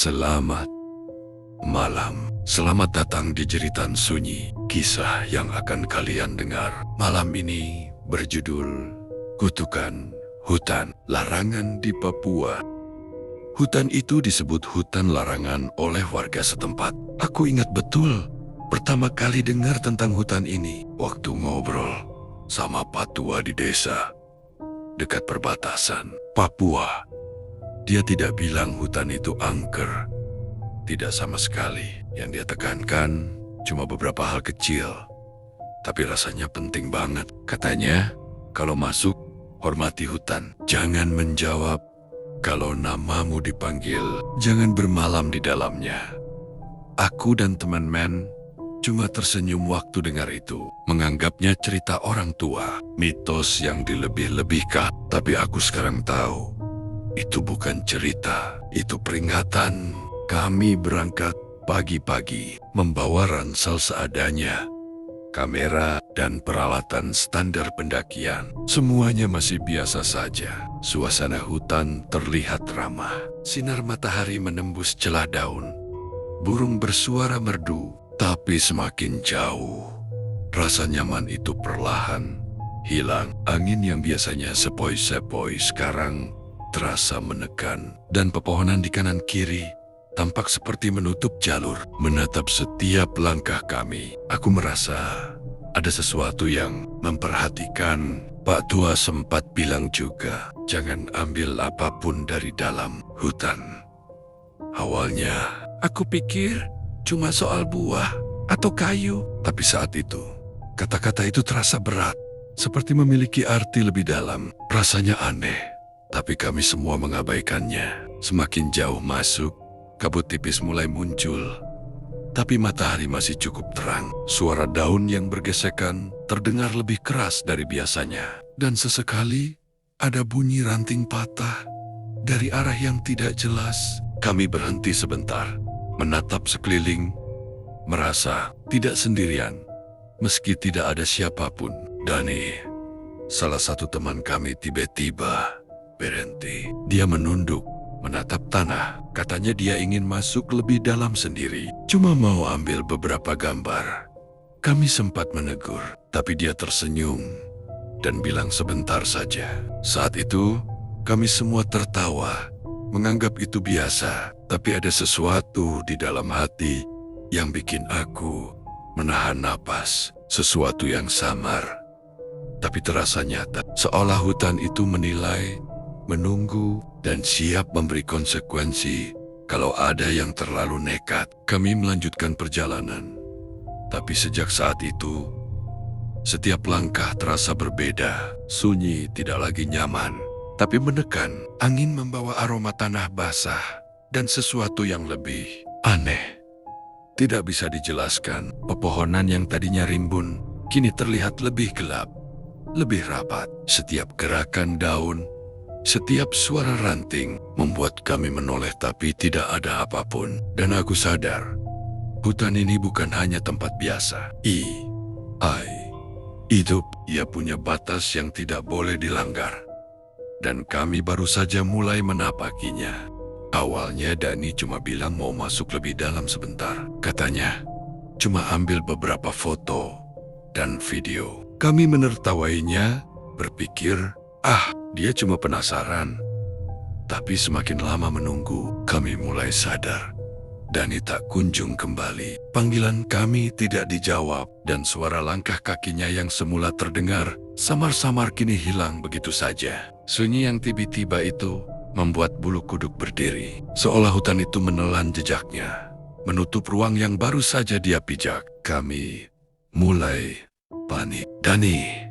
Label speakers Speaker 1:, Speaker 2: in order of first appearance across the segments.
Speaker 1: Selamat malam. Selamat datang di Jeritan Sunyi. Kisah yang akan kalian dengar malam ini berjudul Kutukan Hutan Larangan di Papua. Hutan itu disebut hutan larangan oleh warga setempat. Aku ingat betul pertama kali dengar tentang hutan ini waktu ngobrol sama Patua di desa dekat perbatasan Papua. Dia tidak bilang hutan itu angker. Tidak sama sekali. Yang dia tekankan cuma beberapa hal kecil. Tapi rasanya penting banget. Katanya, kalau masuk, hormati hutan. Jangan menjawab. Kalau namamu dipanggil, jangan bermalam di dalamnya. Aku dan teman Men cuma tersenyum waktu dengar itu. Menganggapnya cerita orang tua. Mitos yang dilebih-lebihkan. Tapi aku sekarang tahu. Itu bukan cerita, itu peringatan. Kami berangkat pagi-pagi, membawa ransel seadanya, kamera dan peralatan standar pendakian. Semuanya masih biasa saja. Suasana hutan terlihat ramah. Sinar matahari menembus celah daun. Burung bersuara merdu, tapi semakin jauh. Rasa nyaman itu perlahan hilang. Angin yang biasanya sepoi-sepoi sekarang terasa menekan, dan pepohonan di kanan kiri tampak seperti menutup jalur. Menatap setiap langkah kami, aku merasa ada sesuatu yang memperhatikan. Pak Tua sempat bilang juga, jangan ambil apapun dari dalam hutan. Awalnya, aku pikir cuma soal buah atau kayu. Tapi saat itu, kata-kata itu terasa berat, seperti memiliki arti lebih dalam. Rasanya aneh. Tapi kami semua mengabaikannya. Semakin jauh masuk, kabut tipis mulai muncul. Tapi matahari masih cukup terang. Suara daun yang bergesekan terdengar lebih keras dari biasanya. Dan sesekali ada bunyi ranting patah dari arah yang tidak jelas. Kami berhenti sebentar, menatap sekeliling, merasa tidak sendirian. Meski tidak ada siapapun. Dani, salah satu teman kami tiba-tiba berhenti. Dia menunduk, menatap tanah. Katanya dia ingin masuk lebih dalam sendiri. Cuma mau ambil beberapa gambar. Kami sempat menegur, tapi dia tersenyum dan bilang sebentar saja. Saat itu, kami semua tertawa, menganggap itu biasa. Tapi ada sesuatu di dalam hati yang bikin aku menahan napas. Sesuatu yang samar, tapi terasa nyata. Seolah hutan itu menilai, menunggu, dan siap memberi konsekuensi kalau ada yang terlalu nekat. Kami melanjutkan perjalanan. Tapi sejak saat itu, setiap langkah terasa berbeda. Sunyi tidak lagi nyaman, tapi menekan. Angin membawa aroma tanah basah dan sesuatu yang lebih aneh. Tidak bisa dijelaskan. Pepohonan yang tadinya rimbun kini terlihat lebih gelap, lebih rapat. Setiap gerakan daun, setiap suara ranting membuat kami menoleh, tapi tidak ada apapun. Dan aku sadar, hutan ini bukan hanya tempat biasa. Hidup, ia punya batas yang tidak boleh dilanggar. Dan kami baru saja mulai menapakinya. Awalnya Dani cuma bilang mau masuk lebih dalam sebentar. Katanya, cuma ambil beberapa foto dan video. Kami menertawainya, berpikir, dia cuma penasaran. Tapi semakin lama menunggu, kami mulai sadar. Dani tak kunjung kembali. Panggilan kami tidak dijawab, dan suara langkah kakinya yang semula terdengar, samar-samar kini hilang begitu saja. Sunyi yang tiba-tiba itu membuat bulu kuduk berdiri. Seolah hutan itu menelan jejaknya, menutup ruang yang baru saja dia pijak. Kami mulai panik. Dani,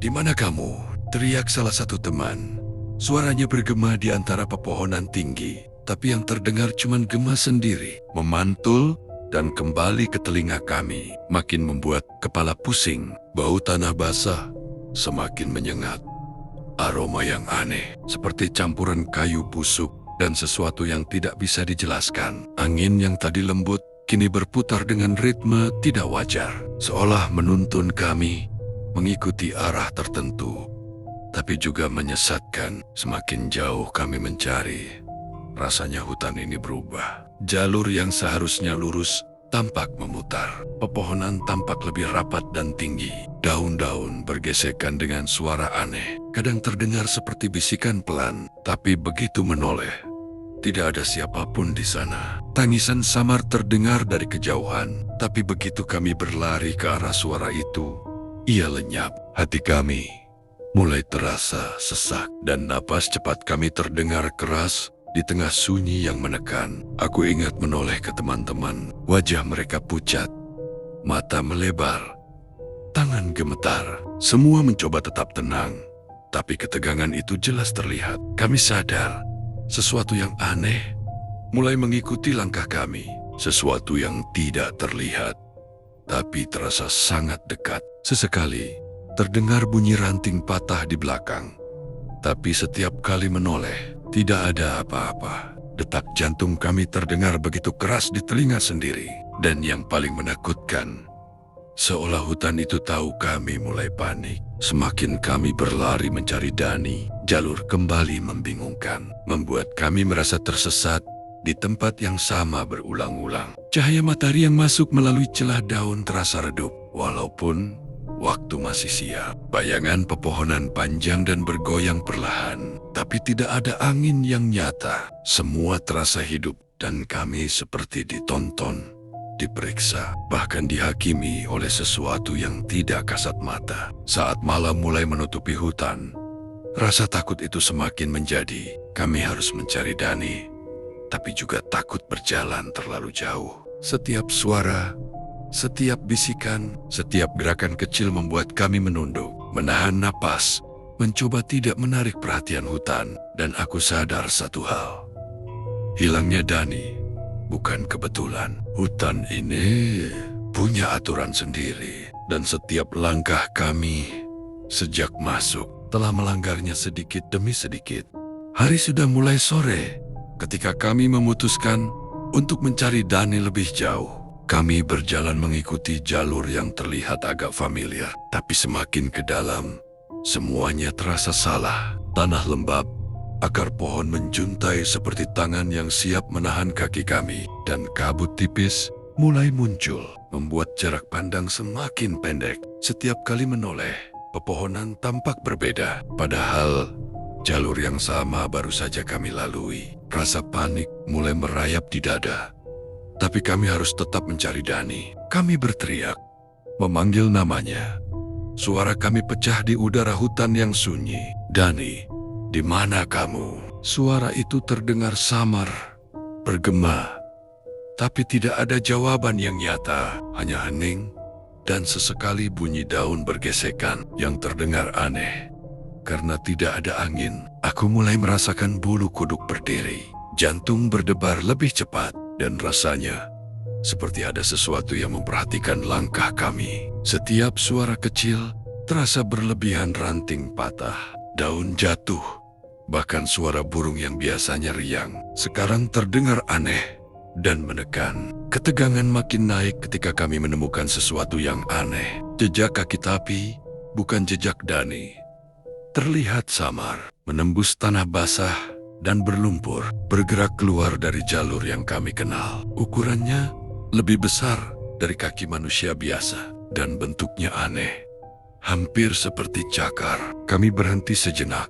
Speaker 1: di mana kamu? Teriak salah satu teman. Suaranya bergema di antara pepohonan tinggi, tapi yang terdengar cuma gema sendiri, memantul dan kembali ke telinga kami, makin membuat kepala pusing. Bau tanah basah semakin menyengat. Aroma yang aneh, seperti campuran kayu busuk dan sesuatu yang tidak bisa dijelaskan. Angin yang tadi lembut kini berputar dengan ritme tidak wajar, seolah menuntun kami mengikuti arah tertentu. Tapi juga menyesatkan. Semakin jauh kami mencari, rasanya hutan ini berubah. Jalur yang seharusnya lurus tampak memutar. Pepohonan tampak lebih rapat dan tinggi. Daun-daun bergesekan dengan suara aneh. Kadang terdengar seperti bisikan pelan, tapi begitu menoleh, tidak ada siapapun di sana. Tangisan samar terdengar dari kejauhan, tapi begitu kami berlari ke arah suara itu, ia lenyap. Hati kami mulai terasa sesak dan napas cepat kami terdengar keras di tengah sunyi yang menekan. Aku ingat menoleh ke teman-teman. Wajah mereka pucat, mata melebar, tangan gemetar. Semua mencoba tetap tenang, tapi ketegangan itu jelas terlihat. Kami sadar sesuatu yang aneh mulai mengikuti langkah kami. Sesuatu yang tidak terlihat, tapi terasa sangat dekat. Sesekali terdengar bunyi ranting patah di belakang, tapi setiap kali menoleh, tidak ada apa-apa. Detak jantung kami terdengar begitu keras di telinga sendiri. Dan yang paling menakutkan, seolah hutan itu tahu kami mulai panik. Semakin kami berlari mencari Dani, jalur kembali membingungkan, membuat kami merasa tersesat di tempat yang sama berulang-ulang. Cahaya matahari yang masuk melalui celah daun terasa redup, walaupun waktu masih siap. Bayangan pepohonan panjang dan bergoyang perlahan, tapi tidak ada angin yang nyata. Semua terasa hidup dan kami seperti ditonton, diperiksa, bahkan dihakimi oleh sesuatu yang tidak kasat mata. Saat malam mulai menutupi hutan, rasa takut itu semakin menjadi. Kami harus mencari Dani, tapi juga takut berjalan terlalu jauh. Setiap suara, setiap bisikan, setiap gerakan kecil membuat kami menunduk, menahan napas, mencoba tidak menarik perhatian hutan. Dan aku sadar satu hal, hilangnya Dani bukan kebetulan. Hutan ini punya aturan sendiri, dan setiap langkah kami sejak masuk telah melanggarnya sedikit demi sedikit. Hari sudah mulai sore ketika kami memutuskan untuk mencari Dani lebih jauh. Kami berjalan mengikuti jalur yang terlihat agak familiar, tapi semakin ke dalam, semuanya terasa salah. Tanah lembab, akar pohon menjuntai seperti tangan yang siap menahan kaki kami, dan kabut tipis mulai muncul, membuat jarak pandang semakin pendek. Setiap kali menoleh, pepohonan tampak berbeda, padahal jalur yang sama baru saja kami lalui. Rasa panik mulai merayap di dada. Tapi kami harus tetap mencari Dani. Kami berteriak, memanggil namanya. Suara kami pecah di udara hutan yang sunyi. Dani, di mana kamu? Suara itu terdengar samar, bergema, tapi tidak ada jawaban yang nyata. Hanya hening dan sesekali bunyi daun bergesekan yang terdengar aneh. Karena tidak ada angin, aku mulai merasakan bulu kuduk berdiri. Jantung berdebar lebih cepat. Dan rasanya seperti ada sesuatu yang memperhatikan langkah kami. Setiap suara kecil terasa berlebihan. Ranting patah, daun jatuh, bahkan suara burung yang biasanya riang sekarang terdengar aneh dan menekan. Ketegangan makin naik ketika kami menemukan sesuatu yang aneh. Jejak kaki tapi bukan jejak Dani. Terlihat samar, menembus tanah basah dan berlumpur, bergerak keluar dari jalur yang kami kenal. Ukurannya lebih besar dari kaki manusia biasa, dan bentuknya aneh, hampir seperti cakar. Kami berhenti sejenak,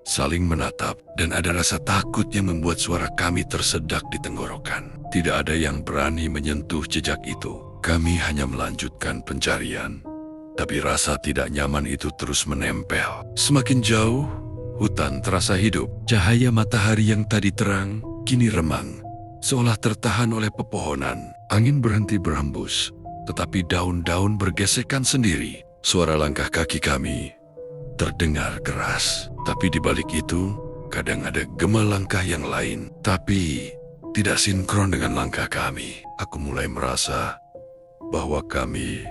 Speaker 1: saling menatap, dan ada rasa takut yang membuat suara kami tersedak di tenggorokan. Tidak ada yang berani menyentuh jejak itu. Kami hanya melanjutkan pencarian, tapi rasa tidak nyaman itu terus menempel. Semakin jauh, hutan terasa hidup. Cahaya matahari yang tadi terang, kini remang, seolah tertahan oleh pepohonan. Angin berhenti berhembus, tetapi daun-daun bergesekan sendiri. Suara langkah kaki kami terdengar keras, tapi di balik itu, kadang ada gema langkah yang lain, tapi tidak sinkron dengan langkah kami. Aku mulai merasa bahwa kami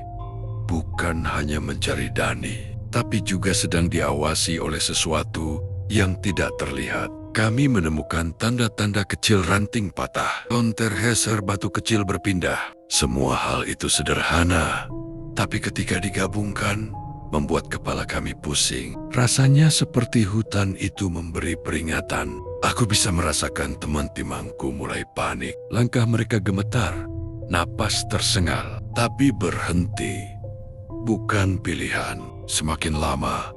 Speaker 1: bukan hanya mencari Dani, tapi juga sedang diawasi oleh sesuatu yang tidak terlihat. Kami menemukan tanda-tanda kecil ranting patah, daun tergeser, batu kecil berpindah. Semua hal itu sederhana, tapi ketika digabungkan, membuat kepala kami pusing. Rasanya seperti hutan itu memberi peringatan Aku bisa merasakan teman-temanku mulai panik. Langkah mereka gemetar, napas tersengal, tapi berhenti. Bukan pilihan. Semakin lama,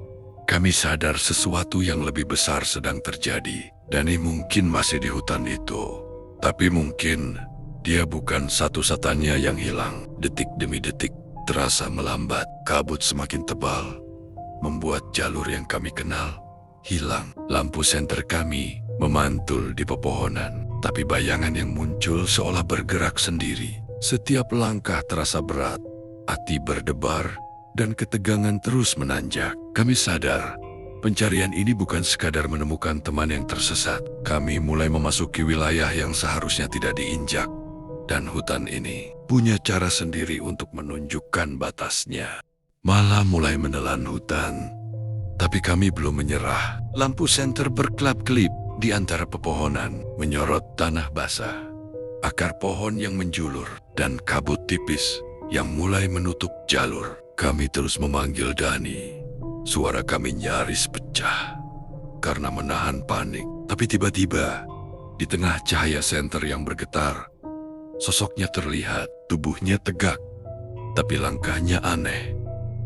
Speaker 1: kami sadar sesuatu yang lebih besar sedang terjadi. Dani mungkin masih di hutan itu, tapi mungkin dia bukan satu-satunya yang hilang. Detik demi detik terasa melambat. Kabut semakin tebal, membuat jalur yang kami kenal hilang. Lampu senter kami memantul di pepohonan, tapi bayangan yang muncul seolah bergerak sendiri. Setiap langkah terasa berat, hati berdebar, dan ketegangan terus menanjak. Kami sadar, pencarian ini bukan sekadar menemukan teman yang tersesat. Kami mulai memasuki wilayah yang seharusnya tidak diinjak, dan hutan ini punya cara sendiri untuk menunjukkan batasnya. Malam mulai menelan hutan, tapi kami belum menyerah. Lampu senter berkelap-kelip di antara pepohonan, menyorot tanah basah, akar pohon yang menjulur, dan kabut tipis yang mulai menutup jalur. Kami terus memanggil Dani. Suara kami nyaris pecah karena menahan panik. Tapi tiba-tiba, di tengah cahaya senter yang bergetar, sosoknya terlihat. Tubuhnya tegak, tapi langkahnya aneh,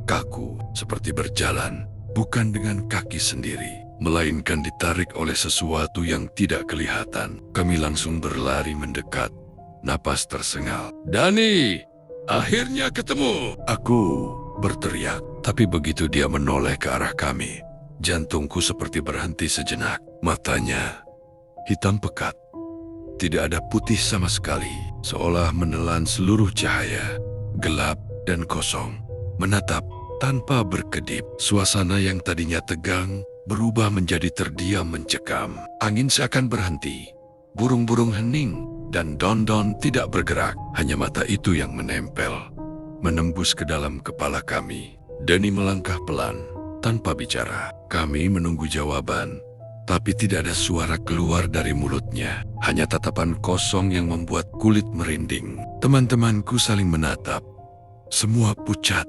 Speaker 1: kaku, seperti berjalan bukan dengan kaki sendiri, melainkan ditarik oleh sesuatu yang tidak kelihatan. Kami langsung berlari mendekat, napas tersengal. "Dani, akhirnya ketemu!" Aku berteriak, tapi begitu dia menoleh ke arah kami, jantungku seperti berhenti sejenak. Matanya hitam pekat, tidak ada putih sama sekali, seolah menelan seluruh cahaya, gelap dan kosong, menatap tanpa berkedip. Suasana yang tadinya tegang berubah menjadi terdiam mencekam. Angin seakan berhenti, burung-burung hening, dan don-don tidak bergerak. Hanya mata itu yang menempel, menembus ke dalam kepala kami. Dani melangkah pelan, tanpa bicara. Kami menunggu jawaban, tapi tidak ada suara keluar dari mulutnya. Hanya tatapan kosong yang membuat kulit merinding. Teman-temanku saling menatap. Semua pucat,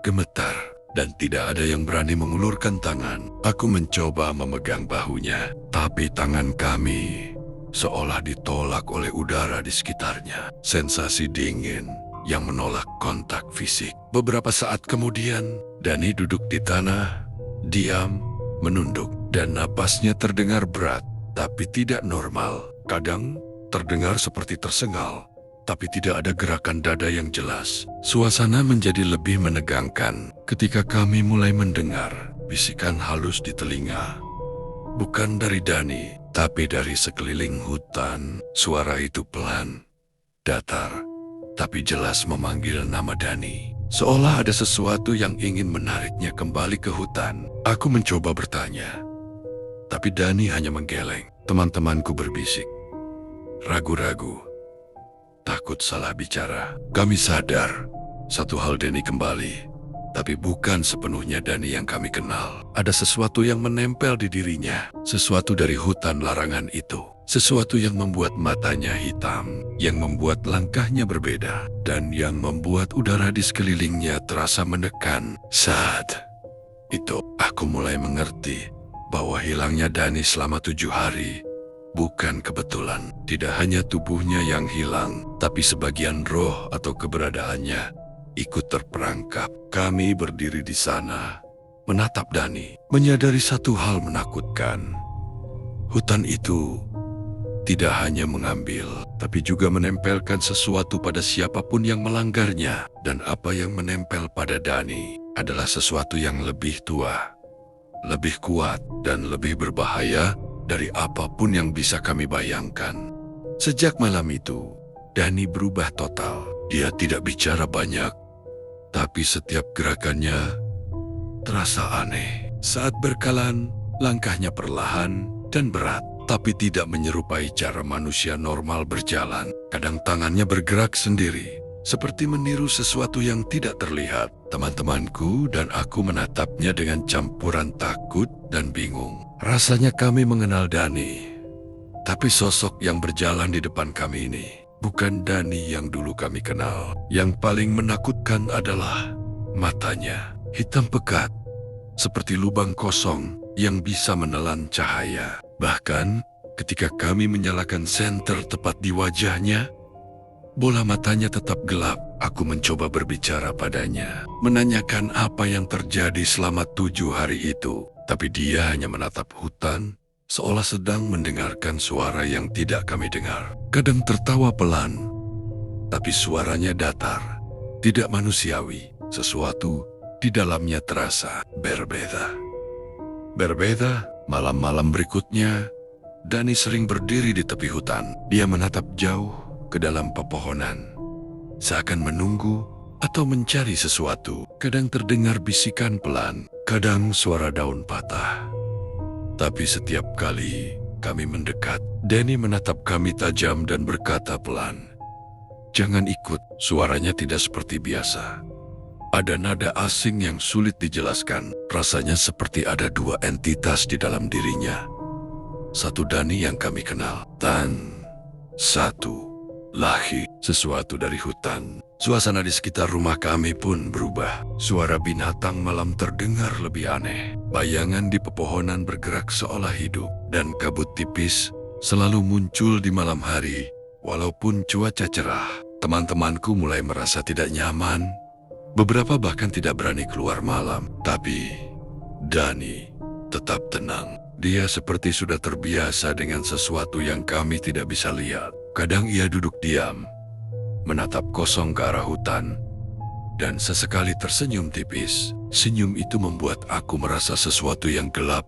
Speaker 1: gemetar, dan tidak ada yang berani mengulurkan tangan. Aku mencoba memegang bahunya, tapi tangan kami seolah ditolak oleh udara di sekitarnya. Sensasi dingin yang menolak kontak fisik. Beberapa saat kemudian, Dani duduk di tanah, diam, menunduk, dan napasnya terdengar berat, tapi tidak normal. Kadang terdengar seperti tersengal, tapi tidak ada gerakan dada yang jelas. Suasana menjadi lebih menegangkan ketika kami mulai mendengar bisikan halus di telinga. Bukan dari Dani, tapi dari sekeliling hutan. Suara itu pelan, datar, tapi jelas memanggil nama Dani. Seolah ada sesuatu yang ingin menariknya kembali ke hutan. Aku mencoba bertanya, tapi Dani hanya menggeleng. Teman-temanku berbisik, ragu-ragu, takut salah bicara. Kami sadar, satu hal Dani kembali, tapi bukan sepenuhnya Dani yang kami kenal. Ada sesuatu yang menempel di dirinya, sesuatu dari hutan larangan itu. Sesuatu yang membuat matanya hitam, yang membuat langkahnya berbeda, dan yang membuat udara di sekelilingnya terasa menekan. Saat itu, aku mulai mengerti bahwa hilangnya Dani selama 7 hari bukan kebetulan. Tidak hanya tubuhnya yang hilang, tapi sebagian roh atau keberadaannya ikut terperangkap. Kami berdiri di sana, menatap Dani, menyadari satu hal menakutkan. Hutan itu tidak hanya mengambil, tapi juga menempelkan sesuatu pada siapapun yang melanggarnya. Dan apa yang menempel pada Dani adalah sesuatu yang lebih tua, lebih kuat, dan lebih berbahaya dari apapun yang bisa kami bayangkan. Sejak malam itu, Dani berubah total. Dia tidak bicara banyak, tapi setiap gerakannya terasa aneh. Saat berkelan, langkahnya perlahan dan berat, tapi tidak menyerupai cara manusia normal berjalan. Kadang tangannya bergerak sendiri, seperti meniru sesuatu yang tidak terlihat. Teman-temanku dan aku menatapnya dengan campuran takut dan bingung. Rasanya kami mengenal Dani, tapi sosok yang berjalan di depan kami ini bukan Dani yang dulu kami kenal. Yang paling menakutkan adalah matanya, hitam pekat, seperti lubang kosong yang bisa menelan cahaya. Bahkan Ketika kami menyalakan senter tepat di wajahnya, bola matanya tetap gelap. Aku mencoba berbicara padanya, menanyakan apa yang terjadi selama 7 hari itu. Tapi dia hanya menatap hutan, seolah sedang mendengarkan suara yang tidak kami dengar. Kadang tertawa pelan, tapi suaranya datar, tidak manusiawi. Sesuatu di dalamnya terasa berbeda. Berbeda, malam-malam berikutnya, Dani sering berdiri di tepi hutan. Dia menatap jauh ke dalam pepohonan, seakan menunggu atau mencari sesuatu. Kadang terdengar bisikan pelan, kadang suara daun patah. Tapi setiap kali kami mendekat, Dani menatap kami tajam dan berkata pelan, "Jangan ikut." Suaranya tidak seperti biasa. Ada nada asing yang sulit dijelaskan. Rasanya seperti ada dua entitas di dalam dirinya. Satu Dani yang kami kenal, dan satu lagi sesuatu dari hutan. Suasana di sekitar rumah kami pun berubah. Suara binatang malam terdengar lebih aneh. Bayangan di pepohonan bergerak seolah hidup, dan kabut tipis selalu muncul di malam hari. Walaupun cuaca cerah, teman-temanku mulai merasa tidak nyaman. Beberapa bahkan tidak berani keluar malam. Tapi Dani tetap tenang. Dia seperti sudah terbiasa dengan sesuatu yang kami tidak bisa lihat. Kadang ia duduk diam, menatap kosong ke arah hutan, dan sesekali tersenyum tipis. Senyum itu membuat aku merasa sesuatu yang gelap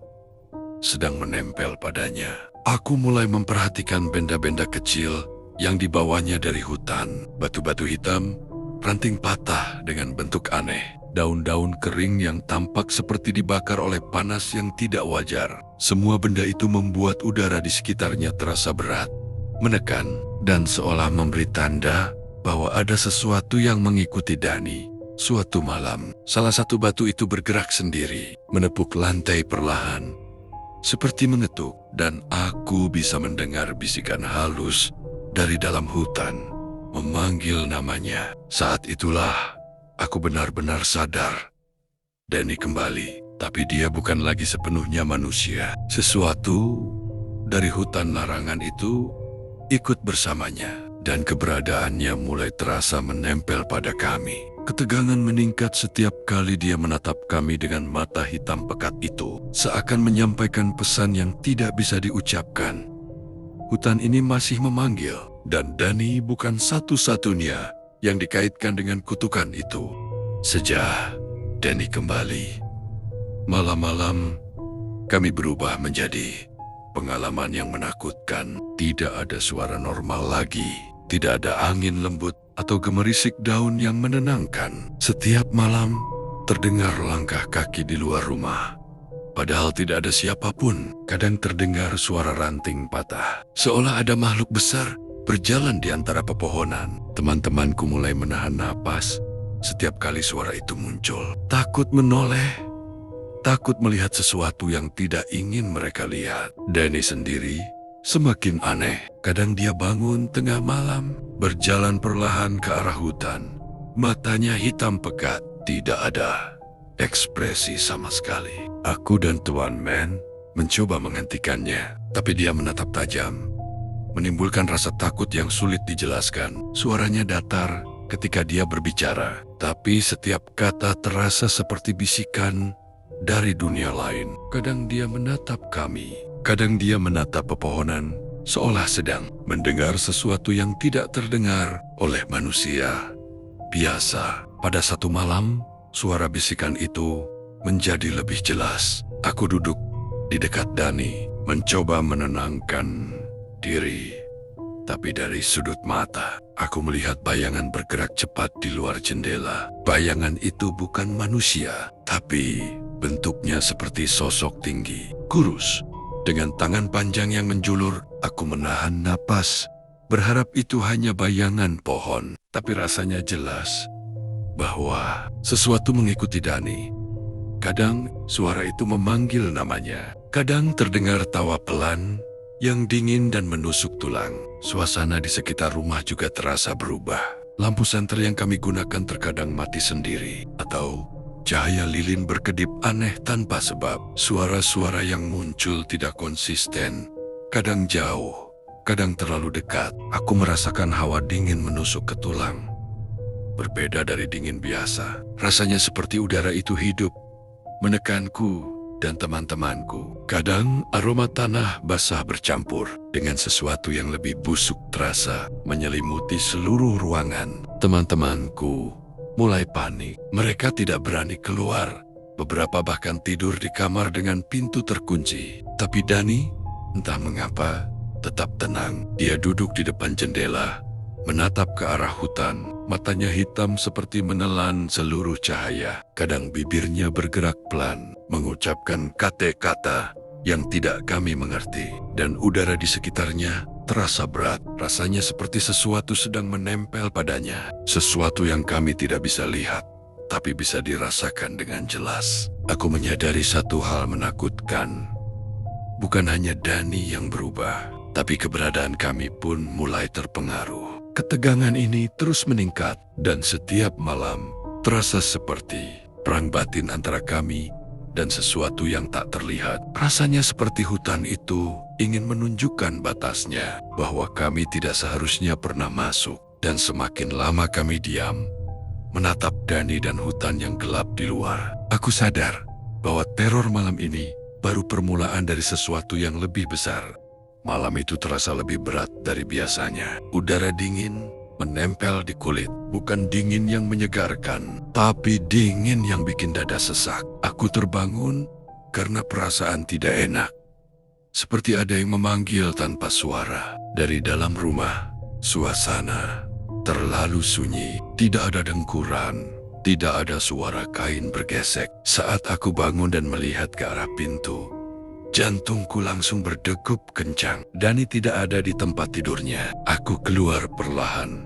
Speaker 1: sedang menempel padanya. Aku mulai memperhatikan benda-benda kecil yang dibawanya dari hutan. Batu-batu hitam, ranting patah dengan bentuk aneh, daun-daun kering yang tampak seperti dibakar oleh panas yang tidak wajar. Semua benda itu membuat udara di sekitarnya terasa berat, menekan, dan seolah memberi tanda bahwa ada sesuatu yang mengikuti Dani. Suatu malam, salah satu batu itu bergerak sendiri, menepuk lantai perlahan, seperti mengetuk, dan aku bisa mendengar bisikan halus dari dalam hutan, memanggil namanya. Saat itulah aku benar-benar sadar. Dani kembali, tapi dia bukan lagi sepenuhnya manusia. Sesuatu dari hutan larangan itu ikut bersamanya, dan keberadaannya mulai terasa menempel pada kami. Ketegangan meningkat setiap kali dia menatap kami dengan mata hitam pekat itu, seakan menyampaikan pesan yang tidak bisa diucapkan. Hutan ini masih memanggil, dan Dani bukan satu-satunya yang dikaitkan dengan kutukan itu. Sejak Dani kembali, malam-malam kami berubah menjadi pengalaman yang menakutkan. Tidak ada suara normal lagi, tidak ada angin lembut atau gemerisik daun yang menenangkan. Setiap malam terdengar langkah kaki di luar rumah, padahal tidak ada siapapun. Kadang terdengar suara ranting patah, seolah ada makhluk besar berjalan di antara pepohonan. Teman-temanku mulai menahan napas setiap kali suara itu muncul. Takut menoleh, takut melihat sesuatu yang tidak ingin mereka lihat. Dani sendiri semakin aneh. Kadang dia bangun tengah malam, berjalan perlahan ke arah hutan. Matanya hitam pekat, tidak ada ekspresi sama sekali. Aku dan Tuan Man mencoba menghentikannya, tapi dia menatap tajam, menimbulkan rasa takut yang sulit dijelaskan. Suaranya datar ketika dia berbicara, tapi setiap kata terasa seperti bisikan dari dunia lain. Kadang dia menatap kami, kadang dia menatap pepohonan, seolah sedang mendengar sesuatu yang tidak terdengar oleh manusia biasa. Pada satu malam, suara bisikan itu menjadi lebih jelas. Aku duduk di dekat Dani, mencoba menenangkan diri. Tapi dari sudut mata, aku melihat bayangan bergerak cepat di luar jendela. Bayangan itu bukan manusia, tapi bentuknya seperti sosok tinggi, kurus, dengan tangan panjang yang menjulur. Aku menahan napas, berharap itu hanya bayangan pohon. Tapi rasanya jelas bahwa sesuatu mengikuti Dani. Kadang suara itu memanggil namanya, kadang terdengar tawa pelan yang dingin dan menusuk tulang. Suasana di sekitar rumah juga terasa berubah. Lampu senter yang kami gunakan terkadang mati sendiri, atau cahaya lilin berkedip aneh tanpa sebab. Suara-suara yang muncul tidak konsisten, Kadang jauh, kadang terlalu dekat. Aku merasakan hawa dingin menusuk ke tulang. Berbeda dari dingin biasa. Rasanya seperti udara itu hidup, menekanku dan teman-temanku. Kadang aroma tanah basah bercampur dengan sesuatu yang lebih busuk terasa menyelimuti seluruh ruangan. Teman-temanku mulai panik. Mereka tidak berani keluar. Beberapa bahkan tidur di kamar dengan pintu terkunci. Tapi Dani, entah mengapa, tetap tenang. Dia duduk di depan jendela, menatap ke arah hutan. Matanya hitam seperti menelan seluruh cahaya. Kadang bibirnya bergerak pelan, mengucapkan kata-kata yang tidak kami mengerti. Dan udara di sekitarnya terasa berat. Rasanya seperti sesuatu sedang menempel padanya. Sesuatu yang kami tidak bisa lihat, tapi bisa dirasakan dengan jelas. Aku menyadari satu hal menakutkan. Bukan hanya Dani yang berubah, tapi keberadaan kami pun mulai terpengaruh. Ketegangan ini terus meningkat, dan setiap malam terasa seperti perang batin antara kami dan sesuatu yang tak terlihat. Rasanya seperti hutan itu ingin menunjukkan batasnya, bahwa kami tidak seharusnya pernah masuk. Dan semakin lama kami diam, menatap Dani dan hutan yang gelap di luar, aku sadar bahwa teror malam ini baru permulaan dari sesuatu yang lebih besar. Malam itu terasa lebih berat dari biasanya. Udara dingin menempel di kulit. Bukan dingin yang menyegarkan, tapi dingin yang bikin dada sesak. Aku terbangun karena perasaan tidak enak. Seperti ada yang memanggil tanpa suara. Dari dalam rumah, suasana terlalu sunyi. Tidak ada dengkuran, tidak ada suara kain bergesek. Saat aku bangun dan melihat ke arah pintu, jantungku langsung berdegup kencang. Dani tidak ada di tempat tidurnya. Aku keluar perlahan.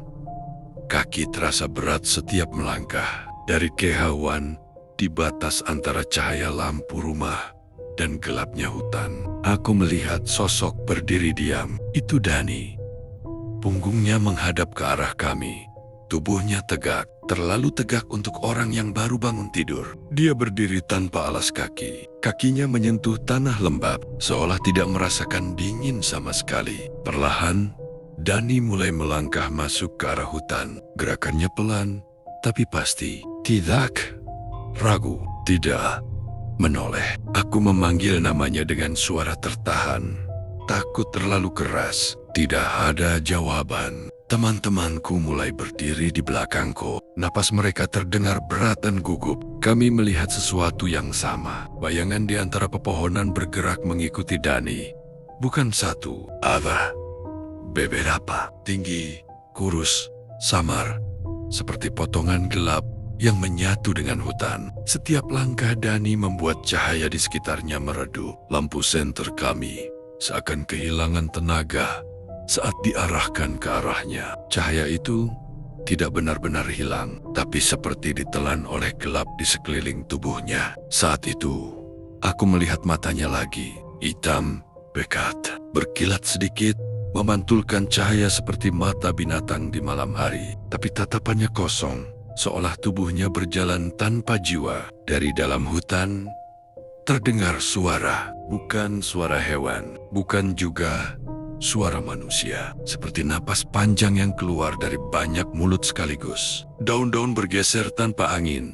Speaker 1: Kaki terasa berat setiap melangkah. Dari kehauan di batas antara cahaya lampu rumah dan gelapnya hutan, aku melihat sosok berdiri diam. Itu Dani. Punggungnya menghadap ke arah kami. Tubuhnya tegak, terlalu tegak untuk orang yang baru bangun tidur. Dia berdiri tanpa alas kaki. Kakinya menyentuh tanah lembab, seolah tidak merasakan dingin sama sekali. Perlahan, Dani mulai melangkah masuk ke arah hutan. Gerakannya pelan, tapi pasti. Tidak ragu, tidak menoleh. Aku memanggil namanya dengan suara tertahan. Takut terlalu keras. Tidak ada jawaban. Teman-temanku mulai berdiri di belakangku. Napas mereka terdengar berat dan gugup. Kami melihat sesuatu yang sama. Bayangan di antara pepohonan bergerak mengikuti Dani. Bukan satu, beberapa. Tinggi, kurus, samar. Seperti potongan gelap yang menyatu dengan hutan. Setiap langkah Dani membuat cahaya di sekitarnya meredup. Lampu senter kami seakan kehilangan tenaga saat diarahkan ke arahnya. Cahaya itu tidak benar-benar hilang, tapi seperti ditelan oleh gelap di sekeliling tubuhnya. Saat itu, aku melihat matanya lagi, hitam, pekat, berkilat sedikit, memantulkan cahaya seperti mata binatang di malam hari. Tapi tatapannya kosong, seolah tubuhnya berjalan tanpa jiwa. Dari dalam hutan, terdengar suara, bukan suara hewan, bukan juga suara manusia, seperti napas panjang yang keluar dari banyak mulut sekaligus. Daun-daun bergeser tanpa angin,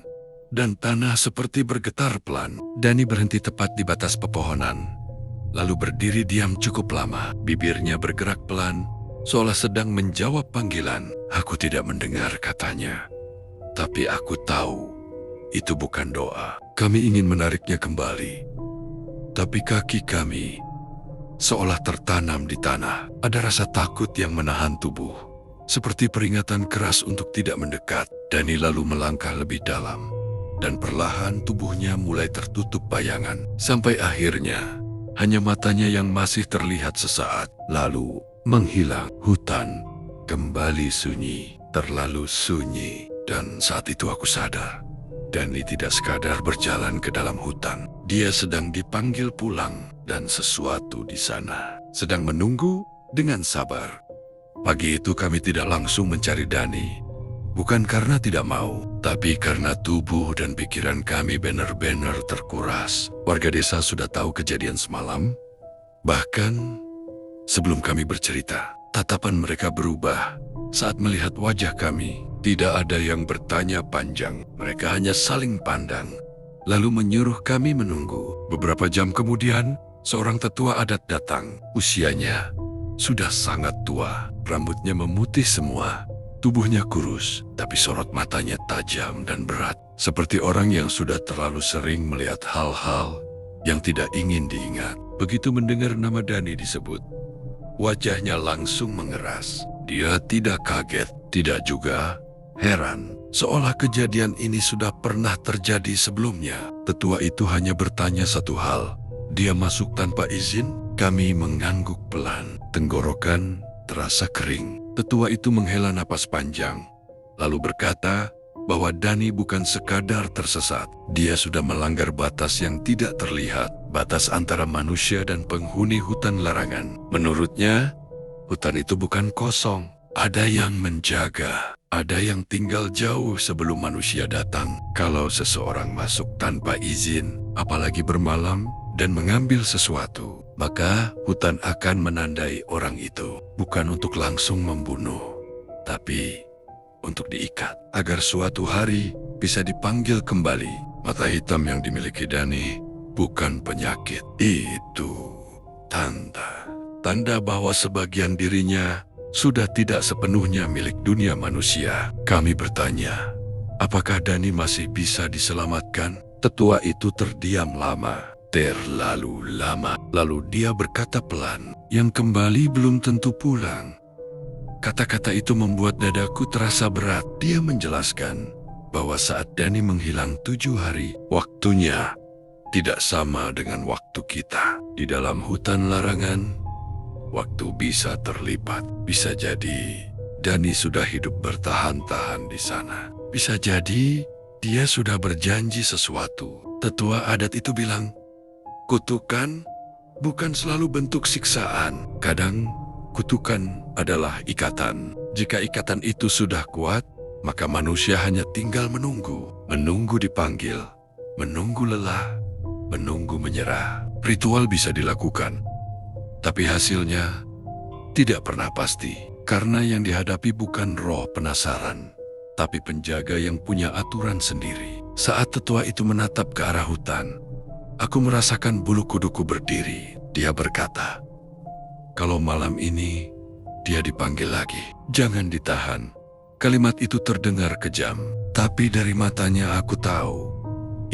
Speaker 1: dan tanah seperti bergetar pelan. Dani berhenti tepat di batas pepohonan, lalu berdiri diam cukup lama. Bibirnya bergerak pelan, seolah sedang menjawab panggilan. Aku tidak mendengar katanya, tapi aku tahu itu bukan doa. Kami ingin menariknya kembali, tapi kaki kami seolah tertanam di tanah. Ada rasa takut yang menahan tubuh, seperti peringatan keras untuk tidak mendekat. Dani lalu melangkah lebih dalam, dan perlahan tubuhnya mulai tertutup bayangan. Sampai akhirnya, hanya matanya yang masih terlihat sesaat, lalu menghilang. Hutan kembali sunyi, terlalu sunyi. Dan saat itu aku sadar, Dani tidak sekadar berjalan ke dalam hutan. Dia sedang dipanggil pulang, dan sesuatu di sana sedang menunggu dengan sabar. Pagi itu kami tidak langsung mencari Dani. Bukan karena tidak mau, tapi karena tubuh dan pikiran kami benar-benar terkuras. Warga desa sudah tahu kejadian semalam. Bahkan Sebelum kami bercerita, tatapan mereka berubah saat melihat wajah kami. Tidak ada yang bertanya panjang, mereka hanya saling pandang, lalu menyuruh kami menunggu. Beberapa jam kemudian, seorang tetua adat datang. Usianya sudah sangat tua, rambutnya memutih semua, tubuhnya kurus, tapi sorot matanya tajam dan berat, seperti orang yang sudah terlalu sering melihat hal-hal yang tidak ingin diingat. Begitu mendengar nama Dani disebut, wajahnya langsung mengeras. Dia tidak kaget, tidak juga heran, seolah kejadian ini sudah pernah terjadi sebelumnya. Tetua itu hanya bertanya satu hal, dia masuk tanpa izin? Kami mengangguk pelan, tenggorokan terasa kering. Tetua itu menghela napas panjang, lalu berkata bahwa Dani bukan sekadar tersesat. Dia sudah melanggar batas yang tidak terlihat, batas antara manusia dan penghuni hutan larangan. Menurutnya, hutan itu bukan kosong, ada yang menjaga, ada yang tinggal jauh sebelum manusia datang. Kalau seseorang masuk tanpa izin, apalagi bermalam, dan mengambil sesuatu, maka hutan akan menandai orang itu, bukan untuk langsung membunuh, tapi untuk diikat, agar suatu hari bisa dipanggil kembali. Mata hitam yang dimiliki Dani bukan penyakit, itu tanda bahwa sebagian dirinya sudah tidak sepenuhnya milik dunia manusia. Kami bertanya, apakah Dani masih bisa diselamatkan? Tetua itu terdiam lama, terlalu lama. Lalu dia berkata pelan, yang kembali belum tentu pulang. Kata-kata itu membuat dadaku terasa berat. Dia menjelaskan bahwa saat Dani menghilang 7 hari, waktunya tidak sama dengan waktu kita. Di dalam hutan larangan, waktu bisa terlipat. Bisa jadi Dani sudah hidup bertahan-tahan di sana. Bisa jadi dia sudah berjanji sesuatu. Tetua adat itu bilang, kutukan bukan selalu bentuk siksaan. Kadang kutukan adalah ikatan. Jika ikatan itu sudah kuat, maka manusia hanya tinggal menunggu. Menunggu dipanggil, menunggu lelah, menunggu menyerah. Ritual bisa dilakukan, tapi hasilnya tidak pernah pasti. Karena yang dihadapi bukan roh penasaran, tapi penjaga yang punya aturan sendiri. Saat tetua itu menatap ke arah hutan, aku merasakan bulu kuduku berdiri. Dia berkata, kalau malam ini dia dipanggil lagi, jangan ditahan. Kalimat itu terdengar kejam, tapi dari matanya aku tahu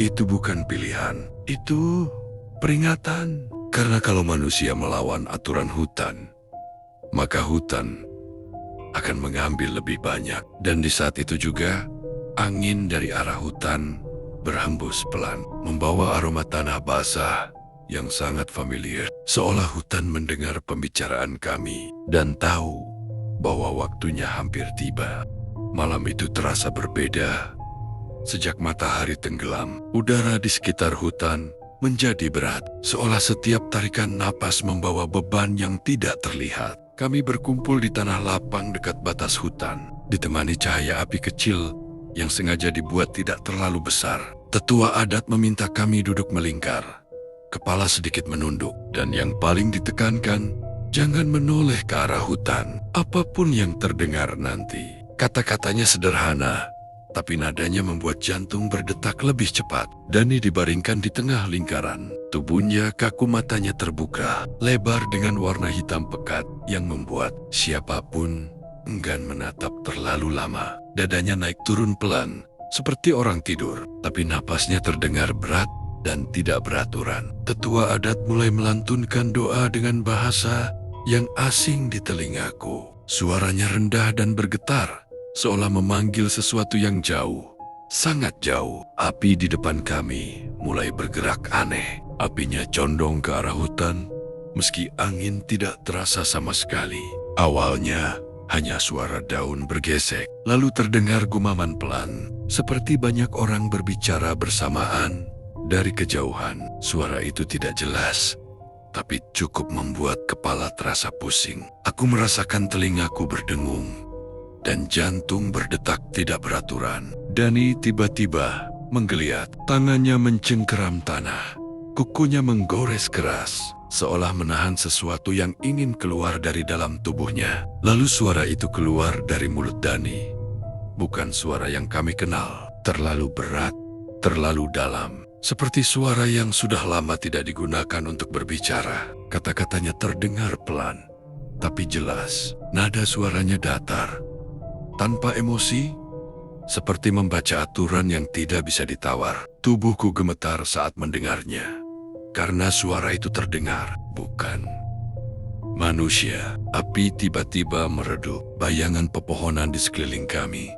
Speaker 1: itu bukan pilihan, itu peringatan. Karena kalau manusia melawan aturan hutan, maka hutan akan mengambil lebih banyak. Dan di saat itu juga, angin dari arah hutan berhembus pelan, membawa aroma tanah basah yang sangat familiar. Seolah hutan mendengar pembicaraan kami dan tahu bahwa waktunya hampir tiba. Malam itu terasa berbeda. Sejak matahari tenggelam, udara di sekitar hutan menjadi berat, seolah setiap tarikan napas membawa beban yang tidak terlihat. Kami berkumpul di tanah lapang dekat batas hutan, ditemani cahaya api kecil yang sengaja dibuat tidak terlalu besar. Tetua adat meminta kami duduk melingkar, kepala sedikit menunduk, dan yang paling ditekankan, jangan menoleh ke arah hutan, apapun yang terdengar nanti. Kata-katanya sederhana, tapi nadanya membuat jantung berdetak lebih cepat. Dani dibaringkan di tengah lingkaran. Tubuhnya kaku, matanya terbuka, lebar dengan warna hitam pekat yang membuat siapapun enggan menatap terlalu lama. Dadanya naik turun pelan, seperti orang tidur, tapi napasnya terdengar berat dan tidak beraturan. Tetua adat mulai melantunkan doa dengan bahasa yang asing di telingaku. Suaranya rendah dan bergetar, seolah memanggil sesuatu yang jauh, sangat jauh. Api di depan kami mulai bergerak aneh. Apinya condong ke arah hutan, meski angin tidak terasa sama sekali. Awalnya hanya suara daun bergesek, lalu terdengar gumaman pelan, seperti banyak orang berbicara bersamaan dari kejauhan. Suara itu tidak jelas, tapi cukup membuat kepala terasa pusing. Aku merasakan telingaku berdengung dan jantung berdetak tidak beraturan. Dani tiba-tiba menggeliat, tangannya mencengkeram tanah. Kukunya menggores keras, seolah menahan sesuatu yang ingin keluar dari dalam tubuhnya. Lalu suara itu keluar dari mulut Dani. Bukan suara yang kami kenal, terlalu berat, terlalu dalam. Seperti suara yang sudah lama tidak digunakan untuk berbicara. Kata-katanya terdengar pelan, tapi jelas. Nada suaranya datar, tanpa emosi, seperti membaca aturan yang tidak bisa ditawar. Tubuhku gemetar saat mendengarnya. Karena suara itu terdengar, bukan manusia. Api tiba-tiba meredup. Bayangan pepohonan di sekeliling kami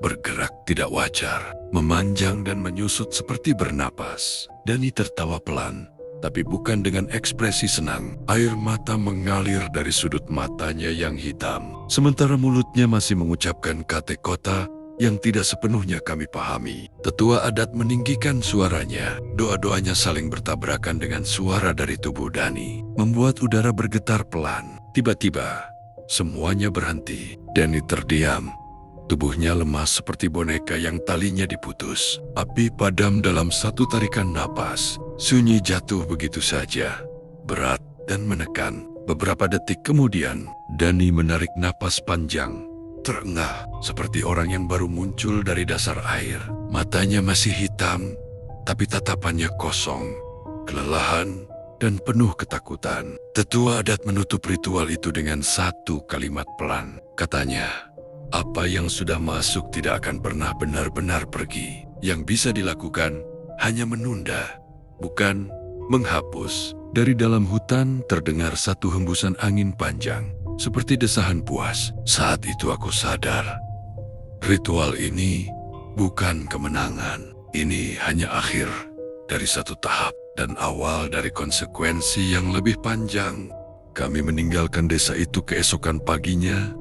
Speaker 1: bergerak tidak wajar, memanjang dan menyusut seperti bernapas. Dani tertawa pelan, tapi bukan dengan ekspresi senang. Air mata mengalir dari sudut matanya yang hitam, sementara mulutnya masih mengucapkan kata-kata yang tidak sepenuhnya kami pahami. Tetua adat meninggikan suaranya. Doa-doanya saling bertabrakan dengan suara dari tubuh Dani, membuat udara bergetar pelan. Tiba-tiba, semuanya berhenti. Dani terdiam. Tubuhnya lemas seperti boneka yang talinya diputus. Api padam dalam satu tarikan napas. Sunyi jatuh begitu saja, berat dan menekan. Beberapa detik kemudian, Dani menarik napas panjang. Terengah, seperti orang yang baru muncul dari dasar air. Matanya masih hitam, tapi tatapannya kosong, kelelahan, dan penuh ketakutan. Tetua adat menutup ritual itu dengan satu kalimat pelan. Katanya, apa yang sudah masuk tidak akan pernah benar-benar pergi. Yang bisa dilakukan hanya menunda, bukan menghapus. Dari dalam hutan terdengar satu hembusan angin panjang, seperti desahan puas. Saat itu aku sadar, ritual ini bukan kemenangan. Ini hanya akhir dari satu tahap dan awal dari konsekuensi yang lebih panjang. Kami meninggalkan desa itu keesokan paginya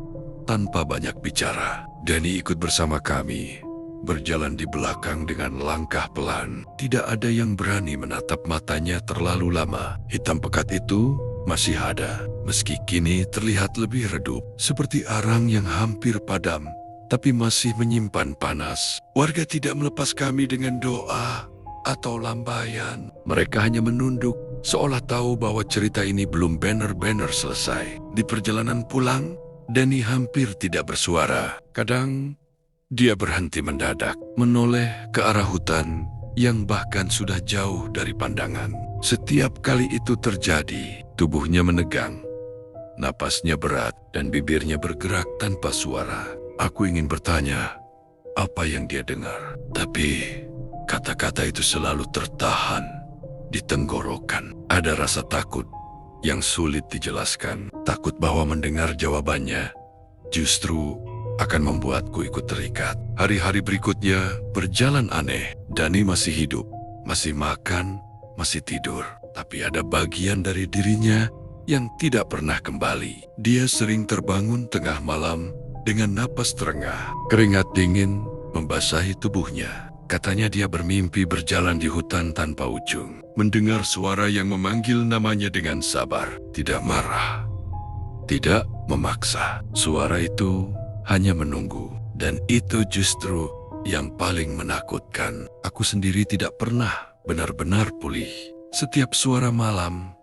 Speaker 1: tanpa banyak bicara. Dani ikut bersama kami, berjalan di belakang dengan langkah pelan. Tidak ada yang berani menatap matanya terlalu lama. Hitam pekat itu masih ada, meski kini terlihat lebih redup, seperti arang yang hampir padam, tapi masih menyimpan panas. Warga tidak melepas kami dengan doa atau lambaian. Mereka hanya menunduk, seolah tahu bahwa cerita ini belum benar-benar selesai. Di perjalanan pulang, Dani hampir tidak bersuara. Kadang, dia berhenti mendadak, menoleh ke arah hutan yang bahkan sudah jauh dari pandangan. Setiap kali itu terjadi, tubuhnya menegang, napasnya berat, dan bibirnya bergerak tanpa suara. Aku ingin bertanya apa yang dia dengar, tapi kata-kata itu selalu tertahan di tenggorokan. Ada rasa takut yang sulit dijelaskan. Takut bahwa mendengar jawabannya justru akan membuatku ikut terikat. Hari-hari berikutnya berjalan aneh. Dani masih hidup, masih makan, masih tidur. Tapi ada bagian dari dirinya yang tidak pernah kembali. Dia sering terbangun tengah malam dengan napas terengah. Keringat dingin membasahi tubuhnya. Katanya dia bermimpi berjalan di hutan tanpa ujung. Mendengar suara yang memanggil namanya dengan sabar. Tidak marah, tidak memaksa. Suara itu hanya menunggu. Dan itu justru yang paling menakutkan. Aku sendiri tidak pernah benar-benar pulih. Setiap suara malam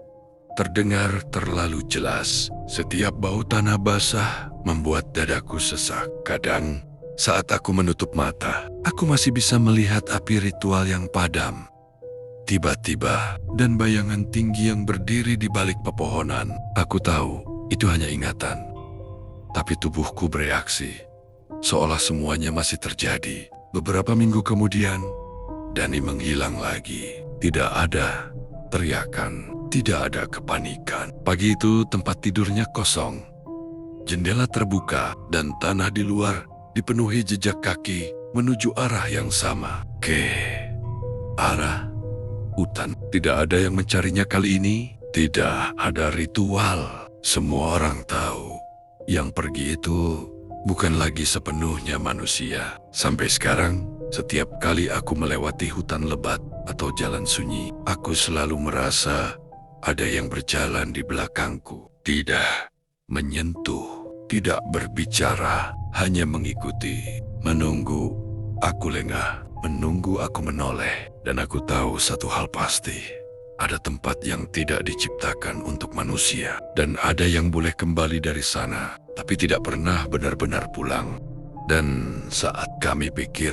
Speaker 1: terdengar terlalu jelas. Setiap bau tanah basah membuat dadaku sesak. Kadang, saat aku menutup mata, aku masih bisa melihat api ritual yang padam. Tiba-tiba, dan bayangan tinggi yang berdiri di balik pepohonan. Aku tahu, itu hanya ingatan. Tapi tubuhku bereaksi, seolah semuanya masih terjadi. Beberapa minggu kemudian, Dani menghilang lagi. Tidak ada teriakan, tidak ada kepanikan. Pagi itu tempat tidurnya kosong. Jendela terbuka dan tanah di luar dipenuhi jejak kaki menuju arah yang sama. Ke arah hutan. Tidak ada yang mencarinya kali ini. Tidak ada ritual. Semua orang tahu yang pergi itu bukan lagi sepenuhnya manusia. Sampai sekarang, setiap kali aku melewati hutan lebat atau jalan sunyi, aku selalu merasa ada yang berjalan di belakangku. Tidak menyentuh, tidak berbicara, hanya mengikuti, menunggu. Aku lengah, menunggu aku menoleh. Dan aku tahu satu hal pasti, ada tempat yang tidak diciptakan untuk manusia, dan ada yang boleh kembali dari sana, tapi tidak pernah benar-benar pulang. Dan saat kami pikir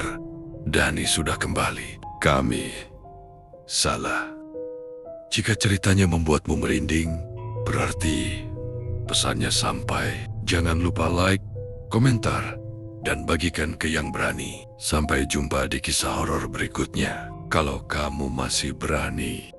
Speaker 1: Dani sudah kembali, kami salah. Jika ceritanya membuatmu merinding, berarti pesannya sampai. Jangan lupa like, komentar, dan bagikan ke yang berani. Sampai jumpa di kisah horor berikutnya. Kalau kamu masih berani.